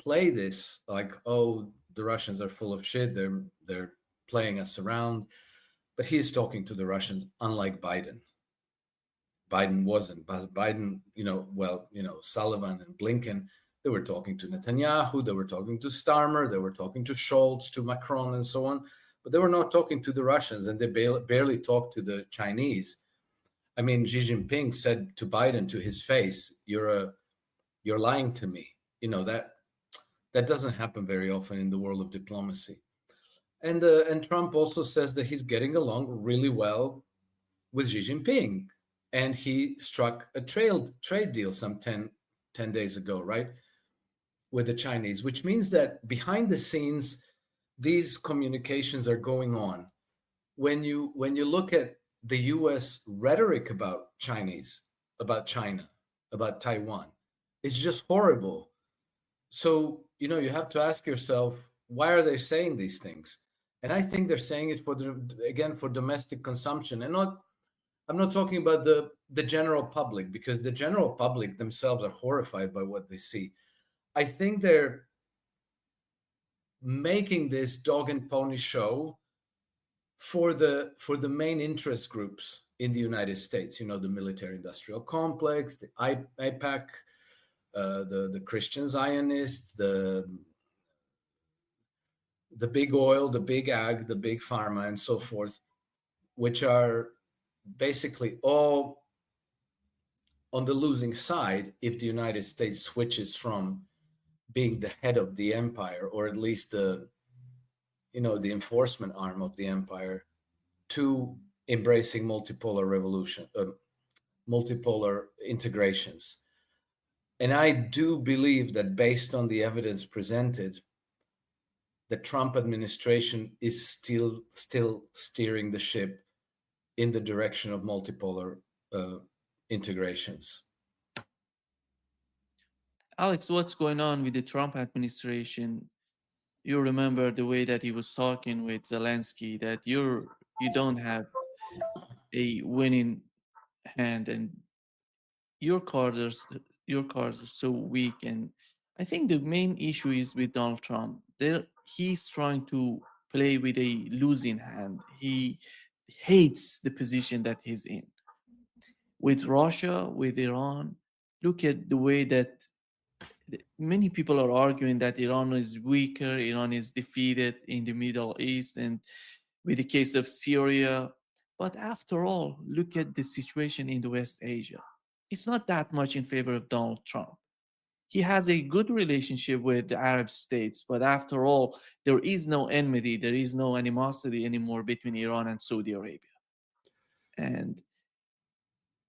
play this like, oh, the Russians are full of shit. They're playing us around. But he's talking to the Russians, unlike Biden. Biden wasn't. But Biden, Sullivan and Blinken, they were talking to Netanyahu, they were talking to Starmer, they were talking to Scholz, to Macron, and so on. But they were not talking to the Russians, and they barely talked to the Chinese. I mean, Xi Jinping said to Biden to his face, "You're lying to me." That doesn't happen very often in the world of diplomacy. And Trump also says that he's getting along really well with Xi Jinping, and he struck a trade deal some 10 days ago, right, with the Chinese, which means that behind the scenes, these communications are going on. When you look at the U.S. rhetoric about China, about Taiwan, it's just horrible. So, you have to ask yourself, why are they saying these things? And I think they're saying it for domestic consumption, and I'm not talking about the general public, because the general public themselves are horrified by what they see. I think they're making this dog and pony show for the main interest groups in the United States. The military-industrial complex, the AIPAC, the Christian Zionists, the big oil, the big ag, the big pharma, and so forth, which are basically all on the losing side if the United States switches from being the head of the empire, or at least the enforcement arm of the empire, to embracing multipolar integrations. And I do believe that, based on the evidence presented, the Trump administration is still steering the ship in the direction of multipolar integrations. Alex, what's going on with the Trump administration? You remember the way that he was talking with Zelensky, that you don't have a winning hand, and your cards are so weak. And I think the main issue is with Donald Trump. He's trying to play with a losing hand. He hates the position that he's in. With Russia, with Iran, look at the way that many people are arguing that Iran is weaker, Iran is defeated in the Middle East, and with the case of Syria. But after all, look at the situation in the West Asia. It's not that much in favor of Donald Trump. He has a good relationship with the Arab states, but after all, there is no enmity, there is no animosity anymore between Iran and Saudi Arabia. And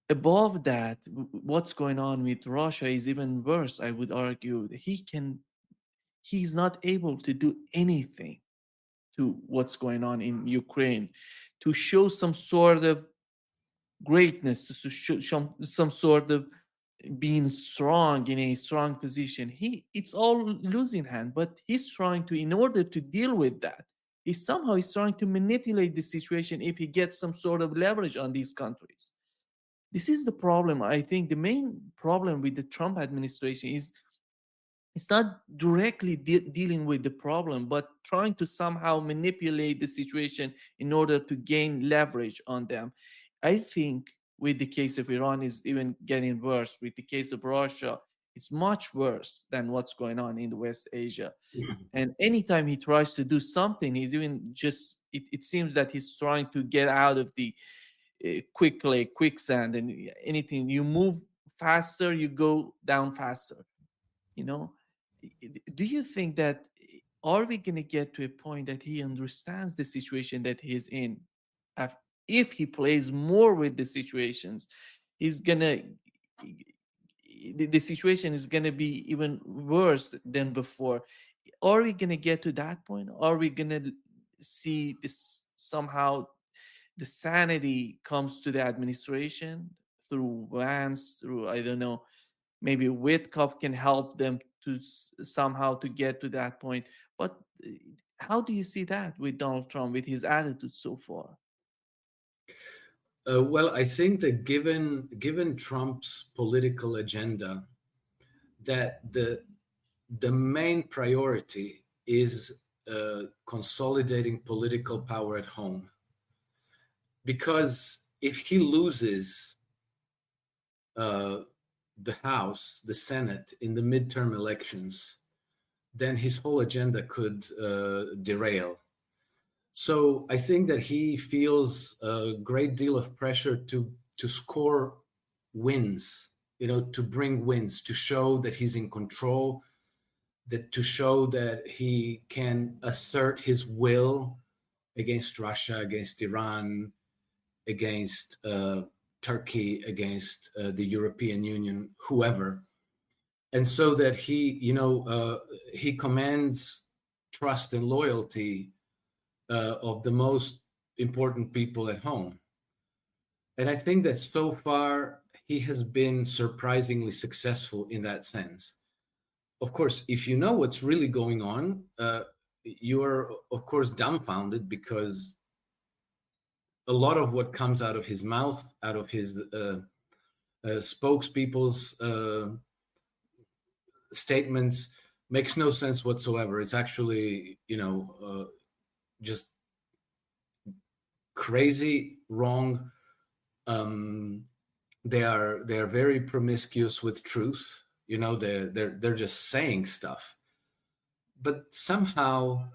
above that, what's going on with Russia is even worse. I would argue that he's not able to do anything to what's going on in Ukraine to show some sort of greatness, to show some sort of being strong, in a strong position. It's all losing hand, but he's trying to, in order to deal with that, he's trying to manipulate the situation if he gets some sort of leverage on these countries. This is the problem. I think the main problem with the Trump administration is it's not directly dealing with the problem, but trying to somehow manipulate the situation in order to gain leverage on them. I think with the case of Iran is even getting worse. With the case of Russia, it's much worse than what's going on in the West Asia. And anytime he tries to do something, he's even just, it seems that he's trying to get out of the quicksand, and anything you move faster, you go down faster. Do you think that, are we going to get to a point that he understands the situation that he's in? If he plays more with the situations, he's gonna the situation is gonna be even worse than before. Are we gonna get to that point? Are we gonna see this somehow? The sanity comes to the administration through Vance, through, I don't know, maybe Witkoff can help them to somehow to get to that point. But how do you see that with Donald Trump, with his attitude so far? Well, I think that given Trump's political agenda, that the main priority is consolidating political power at home. Because if he loses the House, the Senate in the midterm elections, then his whole agenda could derail. So I think that he feels a great deal of pressure to score wins, to bring wins, to show that he's in control, that to show that he can assert his will against Russia, against Iran, against Turkey, against the European Union, whoever. And so that he commands trust and loyalty of the most important people at home. And I think that so far he has been surprisingly successful in that sense. Of course, if you know what's really going on, you are, of course, dumbfounded, because a lot of what comes out of his mouth, out of his spokespeople's statements, makes no sense whatsoever. It's actually, just crazy, wrong. They are very promiscuous with truth. They're just saying stuff. But somehow,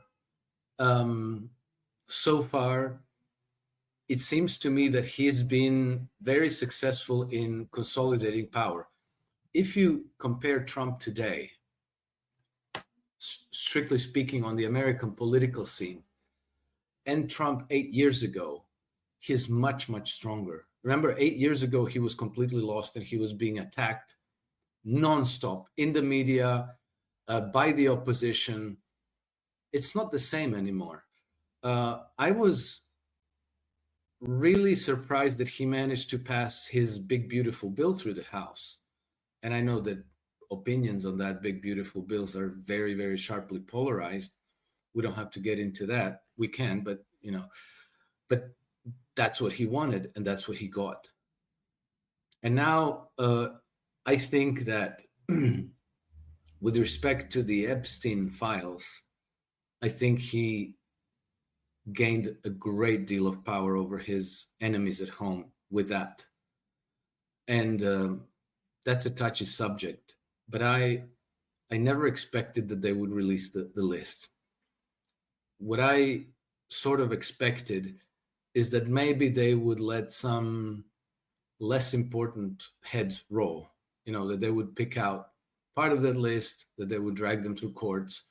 so far, it seems to me that he's been very successful in consolidating power. If you compare Trump today, strictly speaking, on the American political scene, and Trump 8 years ago, he's much, much stronger. Remember, 8 years ago, he was completely lost and he was being attacked nonstop in the media, by the opposition. It's not the same anymore. I was really surprised that he managed to pass his big, beautiful bill through the House. And I know that opinions on that big, beautiful bills are very, very sharply polarized. We don't have to get into that. We can, but that's what he wanted, and that's what he got. And now I think that with respect to the Epstein files, I think he gained a great deal of power over his enemies at home with that. And that's a touchy subject, but I never expected that they would release the list. What I sort of expected is that maybe they would let some less important heads roll, that they would pick out part of that list, that they would drag them through courts,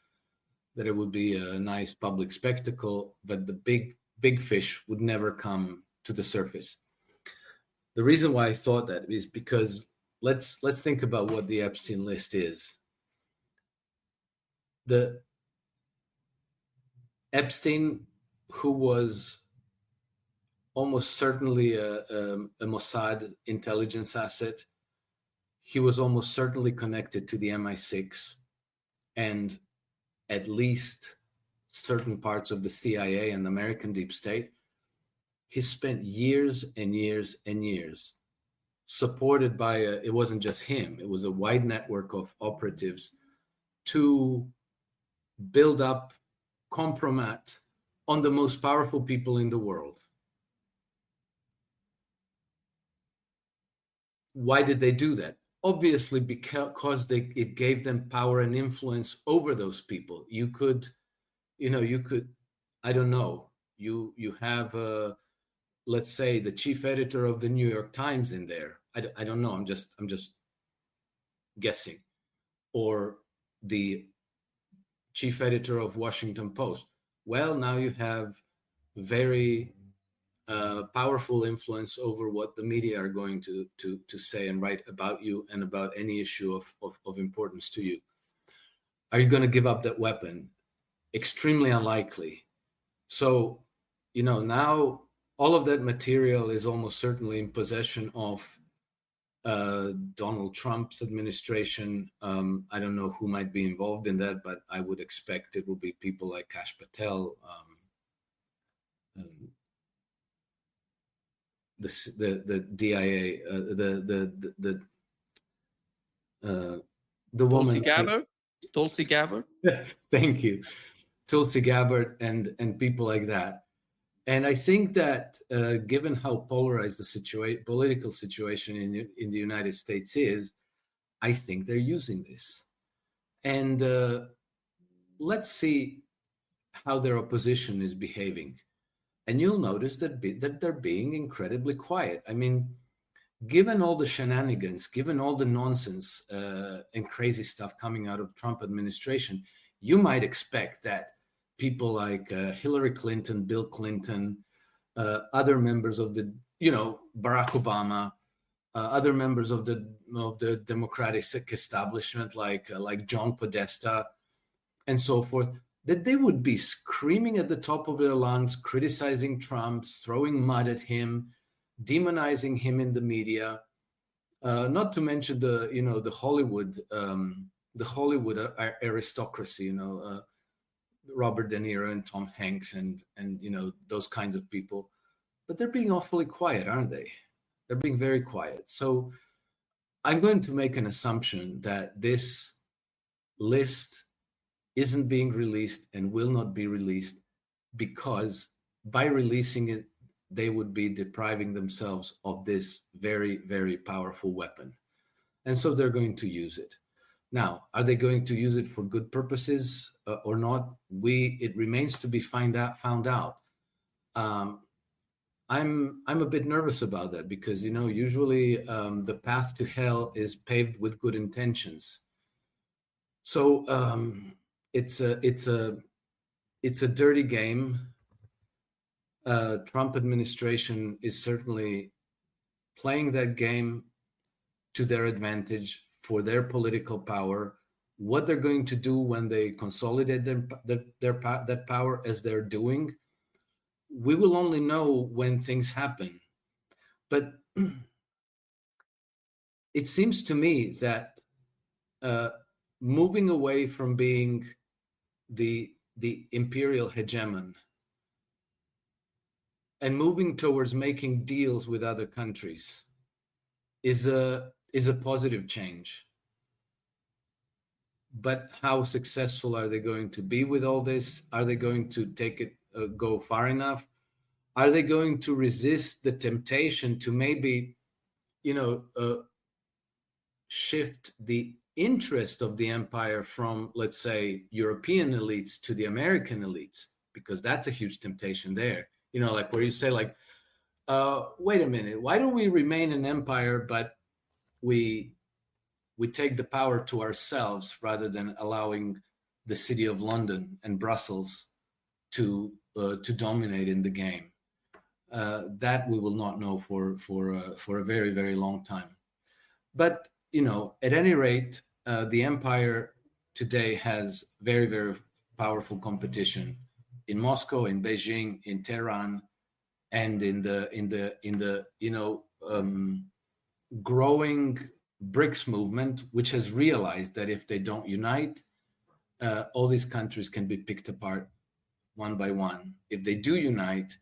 that it would be a nice public spectacle, but the big fish would never come to the surface. The reason why I thought that is because let's think about what the Epstein list is. The Epstein, who was almost certainly a Mossad intelligence asset, he was almost certainly connected to the MI6 and at least certain parts of the CIA and the American deep state. He spent years and years and years supported by it wasn't just him, it was a wide network of operatives to build up compromat on the most powerful people in the world. Why did they do that? Obviously, because it gave them power and influence over those people. You could, I don't know, you have, let's say, the chief editor of the New York Times in there. I don't know. I'm just guessing, or the chief editor of Washington Post. Well, now you have very powerful influence over what the media are going to say and write about you and about any issue of importance to you. Are you going to give up that weapon? Extremely unlikely. So, now all of that material is almost certainly in possession of Donald Trump's administration. I don't know who might be involved in that, but I would expect it will be people like Kash Patel, the DIA, the woman. Tulsi Gabbard? Tulsi Gabbard. Thank you. Tulsi Gabbard and people like that. And I think that given how polarized the political situation in the United States is, I think they're using this. And let's see how their opposition is behaving. And you'll notice that they're being incredibly quiet. I mean, given all the shenanigans, given all the nonsense and crazy stuff coming out of Trump administration, you might expect that people like Hillary Clinton, Bill Clinton, other members of the, Barack Obama, other members of the Democratic establishment, like John Podesta, and so forth, that they would be screaming at the top of their lungs, criticizing Trump, throwing mud at him, demonizing him in the media. Not to mention the Hollywood aristocracy, Robert De Niro and Tom Hanks and those kinds of people. But they're being awfully quiet, aren't they? They're being very quiet. So I'm going to make an assumption that this list isn't being released and will not be released, because by releasing it, they would be depriving themselves of this very, very powerful weapon. And so they're going to use it. Now, are they going to use it for good purposes or not? It remains to be found out. I'm a bit nervous about that because, usually the path to hell is paved with good intentions. So it's a dirty game. Trump administration is certainly playing that game to their advantage for their political power. What they're going to do when they consolidate that power, as they're doing, we will only know when things happen. But it seems to me that moving away from being the imperial hegemon and moving towards making deals with other countries is a positive change. But how successful are they going to be with all this? Are they going to take it, go far enough? Are they going to resist the temptation to maybe, shift the interest of the empire from, let's say, European elites to the American elites? Because that's a huge temptation there. Like where you say, like, wait a minute, why don't we remain an empire, but we take the power to ourselves rather than allowing the city of London and Brussels to dominate in the game? That we will not know for a very, very long time. But at any rate, the empire today has very, very powerful competition in Moscow, in Beijing, in Tehran, and in the growing BRICS movement, which has realized that if they don't unite, all these countries can be picked apart one by one. If they do unite,